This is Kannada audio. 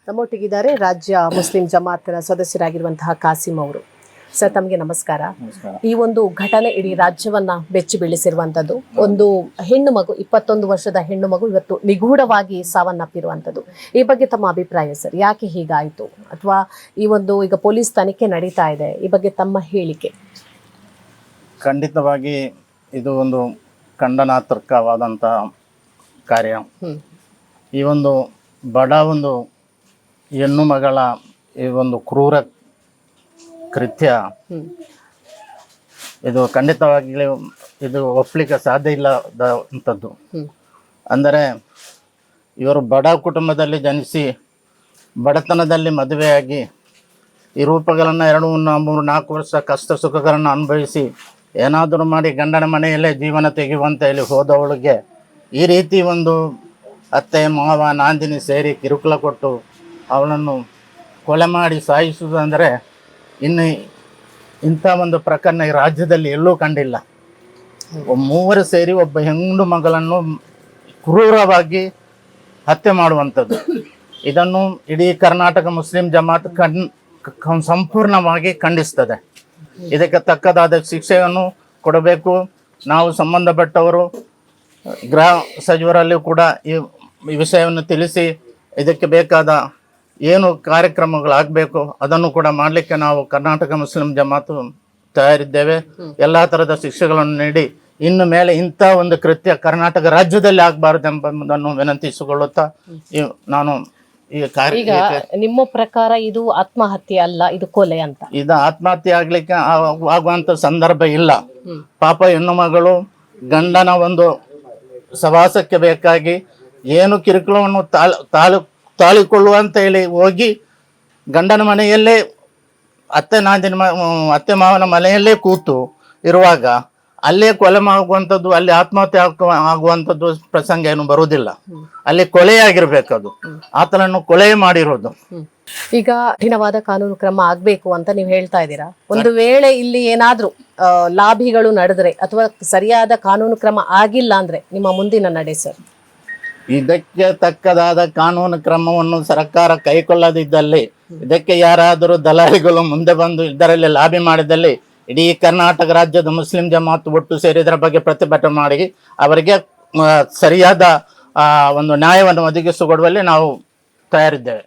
ನಮ್ಮೊಟ್ಟಿಗಿದ್ದಾರೆ ರಾಜ್ಯ ಮುಸ್ಲಿಂ ಜಮಾತ್ನ ಸದಸ್ಯರಾಗಿರುವಂತಹ ಕಾಸಿಂ ಅವರು. ಸರ್, ತಮಗೆ ನಮಸ್ಕಾರ. ಈ ಒಂದು ಘಟನೆ ಇಡೀ ರಾಜ್ಯವನ್ನ ಬೆಚ್ಚಿ ಬೀಳಿಸಿರುವಂಥದ್ದು. ಒಂದು ಹೆಣ್ಣು ಮಗು, 21 ವರ್ಷದ ಹೆಣ್ಣು ಮಗು ಇವತ್ತು ನಿಗೂಢವಾಗಿ ಸಾವನ್ನಪ್ಪಿರುವಂಥದ್ದು. ಈ ಬಗ್ಗೆ ತಮ್ಮ ಅಭಿಪ್ರಾಯ ಸರ್? ಯಾಕೆ ಹೀಗಾಯಿತು? ಅಥವಾ ಈ ಒಂದು ಈಗ ಪೊಲೀಸ್ ತನಿಖೆ ನಡೀತಾ ಇದೆ, ಈ ಬಗ್ಗೆ ತಮ್ಮ ಹೇಳಿಕೆ? ಖಂಡಿತವಾಗಿ ಇದು ಒಂದು ಖಂಡನಾತ್ಮಕವಾದಂಥ ಕಾರ್ಯ. ಈ ಒಂದು ಬಡ ಒಂದು ಹೆಣ್ಣು ಮಗಳ ಈ ಒಂದು ಕ್ರೂರ ಕೃತ್ಯ ಇದು ಖಂಡಿತವಾಗಲೂ ಇದು ಒಪ್ಪಲಿಕ್ಕೆ ಸಾಧ್ಯ ಇಲ್ಲದಂಥದ್ದು. ಅಂದರೆ ಇವರು ಬಡ ಕುಟುಂಬದಲ್ಲಿ ಜನಿಸಿ ಬಡತನದಲ್ಲಿ ಮದುವೆಯಾಗಿ ಈ ರೂಪಗಳನ್ನು 2, 3, 4 ವರ್ಷ ಕಷ್ಟ ಸುಖಗಳನ್ನು ಅನುಭವಿಸಿ ಏನಾದರೂ ಮಾಡಿ ಗಂಡನ ಮನೆಯಲ್ಲೇ ಜೀವನ ತೆಗೆಯುವಂತ ಹೇಳಿ ಹೋದವಳಿಗೆ ಈ ರೀತಿ ಒಂದು ಅತ್ತೆ ಮಾವ ನಾಂದಿನಿ ಸೇರಿ ಕಿರುಕುಳ ಕೊಟ್ಟು ಅವಳನ್ನು ಕೊಲೆ ಮಾಡಿ ಸಾಯಿಸುವುದು ಅಂದರೆ ಇನ್ನು ಇಂಥ ಒಂದು ಪ್ರಕರಣ ಈ ರಾಜ್ಯದಲ್ಲಿ ಎಲ್ಲೂ ಕಂಡಿಲ್ಲ. 3 ಸೇರಿ ಒಬ್ಬ ಹೆಣ್ಣು ಮಗಳನ್ನು ಕ್ರೂರವಾಗಿ ಹತ್ಯೆ ಮಾಡುವಂಥದ್ದು. ಇದನ್ನು ಇಡೀ ಕರ್ನಾಟಕ ಮುಸ್ಲಿಂ ಜಮಾತ್ ಸಂಪೂರ್ಣವಾಗಿ ಖಂಡಿಸ್ತದೆ. ಇದಕ್ಕೆ ತಕ್ಕದಾದ ಶಿಕ್ಷೆಯನ್ನು ಕೊಡಬೇಕು. ನಾವು ಸಂಬಂಧಪಟ್ಟವರು ಗೃಹ ಸಚಿವರಲ್ಲಿ ಕೂಡ ಈ ವಿಷಯವನ್ನು ತಿಳಿಸಿ ಇದಕ್ಕೆ ಬೇಕಾದ ಏನು ಕಾರ್ಯಕ್ರಮಗಳಾಗಬೇಕು ಅದನ್ನು ಕೂಡ ಮಾಡಲಿಕ್ಕೆ ನಾವು ಕರ್ನಾಟಕ ಮುಸ್ಲಿಂ ಜಮಾತು ತಯಾರಿದ್ದೇವೆ. ಎಲ್ಲ ಥರದ ಶಿಕ್ಷೆಗಳನ್ನು ನೀಡಿ ಇನ್ನು ಮೇಲೆ ಇಂಥ ಒಂದು ಕೃತ್ಯ ಕರ್ನಾಟಕ ರಾಜ್ಯದಲ್ಲಿ ಆಗಬಾರದೆಂಬುದನ್ನು ವಿನಂತಿಸಿಕೊಳ್ಳುತ್ತಾ ನಾನು ಈ ಈಗ ನಿಮ್ಮ ಪ್ರಕಾರ ಇದು ಆತ್ಮಹತ್ಯೆ ಅಲ್ಲ, ಇದು ಕೊಲೆ ಅಂತ? ಇದು ಆತ್ಮಹತ್ಯೆ ಆಗ್ಲಿಕ್ಕೆ ಆಗುವಂತ ಸಂದರ್ಭ ಇಲ್ಲ. ಪಾಪ ಹೆಣ್ಣು ಮಗಳು ಗಂಡನ ಒಂದು ಸವಾಸಕ್ಕೆ ಬೇಕಾಗಿ ಏನು ಕಿರುಕುಳವನ್ನು ತಾಳಿಕೊಳ್ಳುವಂತ ಹೇಳಿ ಹೋಗಿ ಗಂಡನ ಮನೆಯಲ್ಲೇ ಅತ್ತೆ ಮಾವನ ಮನೆಯಲ್ಲೇ ಕೂತು ಇರುವಾಗ ಅಲ್ಲೇ ಕೊಲೆ ಆಗುವಂಥದ್ದು, ಅಲ್ಲಿ ಆತ್ಮಹತ್ಯೆ ಆಗುವಂಥದ್ದು ಪ್ರಸಂಗ ಏನು ಬರುವುದಿಲ್ಲ. ಅಲ್ಲಿ ಕೊಲೆಯಾಗಿರ್ಬೇಕು, ಅದು ಆತನನ್ನು ಕೊಲೆ ಮಾಡಿರೋದು. ಈಗ ಕಠಿಣವಾದ ಕಾನೂನು ಕ್ರಮ ಆಗ್ಬೇಕು ಅಂತ ನೀವು ಹೇಳ್ತಾ ಇದ್ದೀರಾ. ಒಂದು ವೇಳೆ ಇಲ್ಲಿ ಏನಾದ್ರೂ ಲಾಭಿಗಳು ನಡೆದ್ರೆ ಅಥವಾ ಸರಿಯಾದ ಕಾನೂನು ಕ್ರಮ ಆಗಿಲ್ಲ ಅಂದ್ರೆ ನಿಮ್ಮ ಮುಂದಿನ ನಡೆ ಸರ್? ಇದಕ್ಕೆ ತಕ್ಕದಾದ ಕಾನೂನು ಕ್ರಮವನ್ನು ಸರ್ಕಾರ ಕೈಗೊಳ್ಳದಿದ್ದಲ್ಲಿ, ಇದಕ್ಕೆ ಯಾರಾದರೂ ದಲಾಲಿಗಳು ಮುಂದೆ ಬಂದು ಇದರಲ್ಲಿ ಲಾಭಿ ಮಾಡಿದಲ್ಲಿ ಇಡೀ ಕರ್ನಾಟಕ ರಾಜ್ಯದ ಮುಸ್ಲಿಂ ಜಮಾತ್ ಒಟ್ಟು ಸೇರಿ ಇದರ ಬಗ್ಗೆ ಪ್ರತಿಭಟನೆ ಮಾಡಿ ಅವರಿಗೆ ಸರಿಯಾದ ಒಂದು ನ್ಯಾಯವನ್ನು ಒದಗಿಸಿಕೊಡುವಲ್ಲಿ ನಾವು ತಯಾರಿದ್ದೇವೆ.